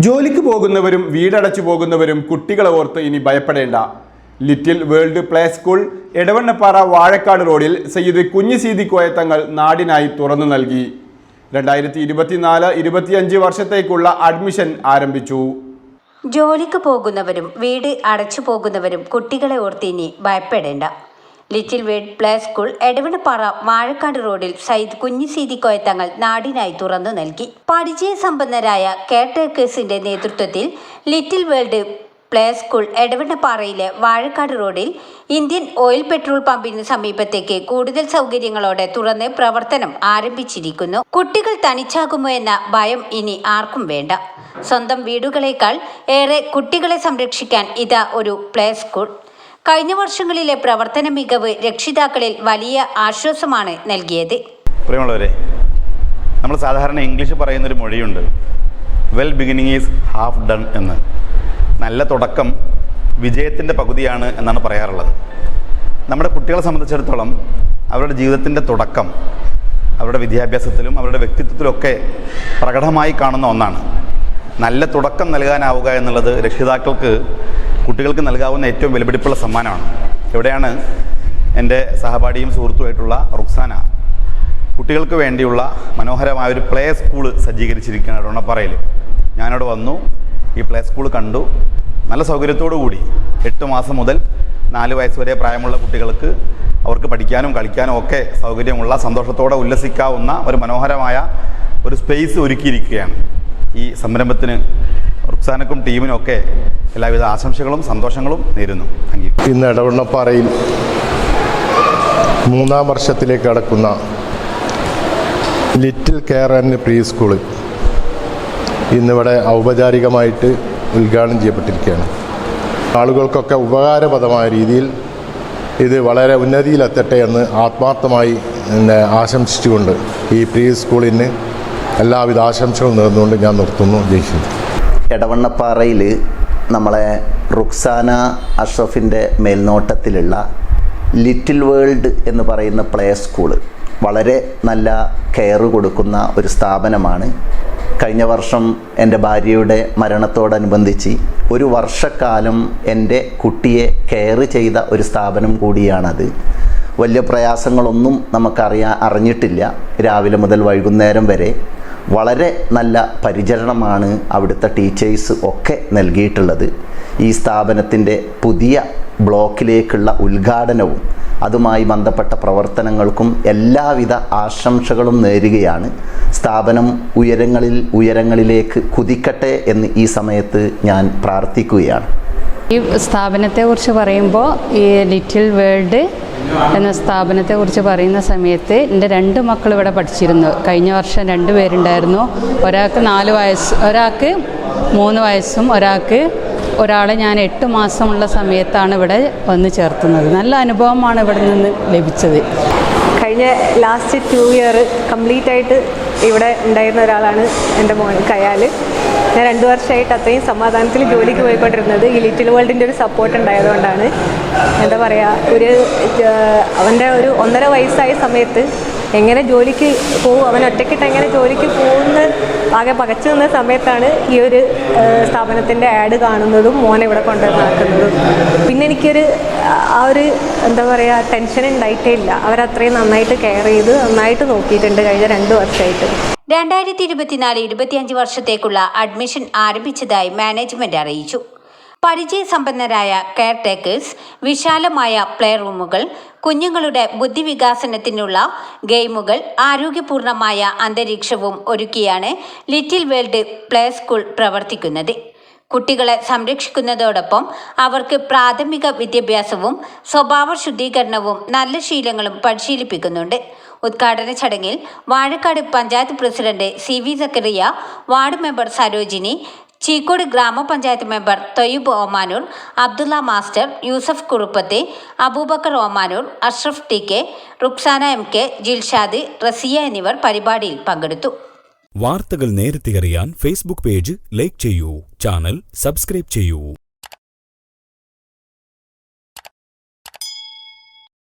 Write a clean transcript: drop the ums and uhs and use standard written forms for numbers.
ജോലിക്ക് പോകുന്നവരും വീടടച്ചു പോകുന്നവരും കുട്ടികളെ ഓർത്ത് ഇനി ഭയപ്പെടേണ്ട. Little world play school Edavannappara Vazhakkad റോഡിൽ സയ്യിദ് കുഞ്ഞിസീതി കോയത്തങ്ങൾ നാടിനായി തുറന്നു നൽകി. 2024-25 വർഷത്തേക്കുള്ള അഡ്മിഷൻ ആരംഭിച്ചു. ജോലിക്ക് പോകുന്നവരും വീട് അടച്ചു പോകുന്നവരും കുട്ടികളെ ഓർത്ത് ഇനി ഭയപ്പെടേണ്ട. Little world play school Edavannappara Vazhakkad റോഡിൽ സയ്യിദ് കുഞ്ഞിസീതി കോയത്തങ്ങൾ നാടിനായി തുറന്നു നൽകി. പരിചയസമ്പന്നരായ കെയർടേക്കേഴ്സിന്റെ നേതൃത്വത്തിൽ ലിറ്റിൽ വേൾഡ് പ്ലേ സ്കൂൾ എടവണ്ണപ്പാറയിലെ വാഴക്കാട് റോഡിൽ ഇന്ത്യൻ ഓയിൽ പെട്രോൾ പമ്പിന് സമീപത്തേക്ക് കൂടുതൽ സൗകര്യങ്ങളോടെ തുറന്ന് പ്രവർത്തനം ആരംഭിച്ചിരിക്കുന്നു. കുട്ടികൾ തനിച്ചാകുമോ എന്ന ഭയം ഇനി ആർക്കും വേണ്ട. സ്വന്തം വീടുകളേക്കാൾ ഏറെ കുട്ടികളെ സംരക്ഷിക്കാൻ ഇതാ ഒരു പ്ലേ സ്കൂൾ. കഴിഞ്ഞ വർഷങ്ങളിലെ പ്രവർത്തന മികവ് രക്ഷിതാക്കളിൽ വലിയ ആശ്വാസമാണ് നൽകിയത്. പ്രിയമുള്ളവരെ, നമ്മൾ സാധാരണ ഇംഗ്ലീഷ് പറയുന്നൊരു മൊഴിയുണ്ട്, well beginning is half done എന്ന്. നല്ല തുടക്കം വിജയത്തിൻ്റെ പകുതിയാണ് എന്നാണ് പറയാറുള്ളത്. നമ്മുടെ കുട്ടികളെ സംബന്ധിച്ചിടത്തോളം അവരുടെ ജീവിതത്തിൻ്റെ തുടക്കം അവരുടെ വിദ്യാഭ്യാസത്തിലും അവരുടെ വ്യക്തിത്വത്തിലൊക്കെ പ്രകടമായി കാണുന്ന ഒന്നാണ്. നല്ല തുടക്കം നൽകാനാവുക എന്നുള്ളത് രക്ഷിതാക്കൾക്ക് കുട്ടികൾക്ക് നൽകാവുന്ന ഏറ്റവും വിലപിടിപ്പുള്ള സമ്മാനമാണ്. ഇവിടെയാണ് എൻ്റെ സഹപാഠിയും സുഹൃത്തുമായിട്ടുള്ള റുക്സാന കുട്ടികൾക്ക് വേണ്ടിയുള്ള മനോഹരമായൊരു പ്ലേ സ്കൂള് സജ്ജീകരിച്ചിരിക്കുകയാണ് എടവണ്ണപ്പാറയിൽ. ഞാനവിടെ വന്നു, ഈ പ്ലേ സ്കൂൾ കണ്ടു. നല്ല സൗകര്യത്തോടു കൂടി 8 മാസം മുതൽ 4 വയസ്സ് വരെ പ്രായമുള്ള കുട്ടികൾക്ക് അവർക്ക് പഠിക്കാനും കളിക്കാനും ഒക്കെ സൗകര്യമുള്ള, സന്തോഷത്തോടെ ഉല്ലസിക്കാവുന്ന ഒരു മനോഹരമായ ഒരു സ്പേസ് ഒരുക്കിയിരിക്കുകയാണ്. ഈ സംരംഭത്തിന് റുക്സാനക്കും ടീമിനും ഒക്കെ എല്ലാവിധ ആശംസകളും സന്തോഷങ്ങളും നേരുന്നു. ഇന്ന് എടവണ്ണപ്പാറയിൽ 3ാം വർഷത്തിലേക്ക് കടക്കുന്ന little care and pre school ഇന്നിവിടെ ഔപചാരികമായിട്ട് ഉദ്ഘാടനം ചെയ്യപ്പെട്ടിരിക്കുകയാണ്. ആളുകൾക്കൊക്കെ ഉപകാരപ്രദമായ രീതിയിൽ ഇത് വളരെ ഉന്നതിയിലെത്തട്ടെ എന്ന് ആത്മാർത്ഥമായി ആശംസിച്ചുകൊണ്ട് ഈ പ്രീ സ്കൂളിന് എല്ലാവിധ ആശംസകളും നേർന്നുകൊണ്ട് ഞാൻ നിർത്തുന്നു. ജയിക്കുന്നു. എടവണ്ണപ്പാറയിൽ നമ്മളെ റുക്സാന അഷ്റഫിൻ്റെ മേൽനോട്ടത്തിലുള്ള ലിറ്റിൽ വേൾഡ് എന്ന് പറയുന്ന പ്ലേ സ്കൂള് വളരെ നല്ല കെയർ കൊടുക്കുന്ന ഒരു സ്ഥാപനമാണ്. കഴിഞ്ഞ വർഷം എൻ്റെ ഭാര്യയുടെ മരണത്തോടനുബന്ധിച്ച് ഒരു വർഷക്കാലം എൻ്റെ കുട്ടിയെ കെയർ ചെയ്ത ഒരു സ്ഥാപനം കൂടിയാണത്. വലിയ പ്രയാസങ്ങളൊന്നും അറിഞ്ഞിട്ടില്ല. രാവിലെ മുതൽ വൈകുന്നേരം വരെ വളരെ നല്ല പരിചരണമാണ് അവിടുത്തെ ടീച്ചേഴ്സ് ഒക്കെ നൽകിയിട്ടുള്ളത്. ഈ സ്ഥാപനത്തിൻ്റെ പുതിയ ബ്ലോക്കിലേക്കുള്ള ഉദ്ഘാടനവും അതുമായി ബന്ധപ്പെട്ട പ്രവർത്തനങ്ങൾക്കും എല്ലാവിധ ആശംസകളും നേരുകയാണ്. സ്ഥാപനം ഉയരങ്ങളിലേക്ക് കുതിക്കട്ടെ എന്ന് ഈ സമയത്ത് ഞാൻ പ്രാർത്ഥിക്കുകയാണ്. ഈ സ്ഥാപനത്തെക്കുറിച്ച് പറയുമ്പോൾ, ഈ ലിറ്റിൽ വേൾഡ് എന്ന സ്ഥാപനത്തെക്കുറിച്ച് പറയുന്ന സമയത്ത് എൻ്റെ 2 മക്കൾ ഇവിടെ പഠിച്ചിരുന്നു. കഴിഞ്ഞ വർഷം 2 പേരുണ്ടായിരുന്നു. ഒരാൾക്ക് 4 വയസ്സ്, ഒരാൾക്ക് 3 വയസ്സും ഒരാളെ ഞാൻ 8 മാസമുള്ള സമയത്താണ് ഇവിടെ വന്ന് ചേർത്തുന്നത്. നല്ല അനുഭവമാണ് ഇവിടെ നിന്ന് ലഭിച്ചത്. കഴിഞ്ഞ ലാസ്റ്റ് 2 ഇയർ കംപ്ലീറ്റ് ആയിട്ട് ഇവിടെ ഉണ്ടായിരുന്ന ഒരാളാണ് എൻ്റെ മോൻ കയാൽ. ഞാൻ 2 വർഷമായിട്ട് അത്രയും സമാധാനത്തിൽ ജോലിക്ക് പോയിക്കൊണ്ടിരുന്നത് ഈ ലിറ്റിൽ വേൾഡിൻ്റെ ഒരു സപ്പോർട്ട് ഉണ്ടായതുകൊണ്ടാണ്. എന്താ പറയുക, അവൻ്റെ ഒരു 1.5 വയസ്സായ സമയത്ത് എങ്ങനെ ജോലിക്ക് പോകും, അവൻ ഒറ്റയ്ക്കിട്ട് എങ്ങനെ ജോലിക്ക് പോകുന്ന ആകെ പകച്ചു നിന്ന സമയത്താണ് ഈ ഒരു സ്ഥാപനത്തിൻ്റെ ആഡ് കാണുന്നതും മോനെ ഇവിടെ കൊണ്ടുവന്നാക്കുന്നതും. പിന്നെ എനിക്കൊരു എന്താ പറയുക, ടെൻഷൻ ഉണ്ടായിട്ടേ ഇല്ല. അവരത്രയും നന്നായിട്ട് കെയർ ചെയ്ത് നന്നായിട്ട് നോക്കിയിട്ടുണ്ട് കഴിഞ്ഞ 2 വർഷമായിട്ട്. 2024-25 വർഷത്തേക്കുള്ള അഡ്മിഷൻ ആരംഭിച്ചതായി മാനേജ്മെന്റ് അറിയിച്ചു. പരിചയസമ്പന്നരായ കെയർടേക്കേഴ്സ്, വിശാലമായ പ്ലേ റൂമുകൾ, കുഞ്ഞുങ്ങളുടെ ബുദ്ധിവികാസനത്തിനുള്ള ഗെയിമുകൾ, ആരോഗ്യപൂർണമായ അന്തരീക്ഷവും ഒരുക്കിയാണ് ലിറ്റിൽ വേൾഡ് പ്ലേ സ്കൂൾ പ്രവർത്തിക്കുന്നത്. കുട്ടികളെ സംരക്ഷിക്കുന്നതോടൊപ്പം അവർക്ക് പ്രാഥമിക വിദ്യാഭ്യാസവും സ്വഭാവ ശുദ്ധീകരണവും നല്ല ശീലങ്ങളും പരിശീലിപ്പിക്കുന്നുണ്ട്. ഉദ്ഘാടന ചടങ്ങിൽ വാഴക്കാട് panchayat president CV Zacharia, ward member Sarojini, Cheekode ഗ്രാമപഞ്ചായത്ത് മെമ്പർ തൊയ്യൂബ് ഓമാനൂർ, അബ്ദുള്ള മാസ്റ്റർ, യൂസഫ് കുറുപ്പത്തെ, അബൂബക്കർ ഓമാനൂർ, അഷ്റഫ് TK, റുക്സാന MK, ജിൽഷാദ്, റസിയ എന്നിവർ പരിപാടിയിൽ പങ്കെടുത്തു. വാർത്തകൾ നേരത്തെ അറിയാൻ ഫേസ്ബുക്ക് പേജ് ലൈക്ക് ചെയ്യൂ, ചാനൽ സബ്സ്ക്രൈബ് ചെയ്യൂ.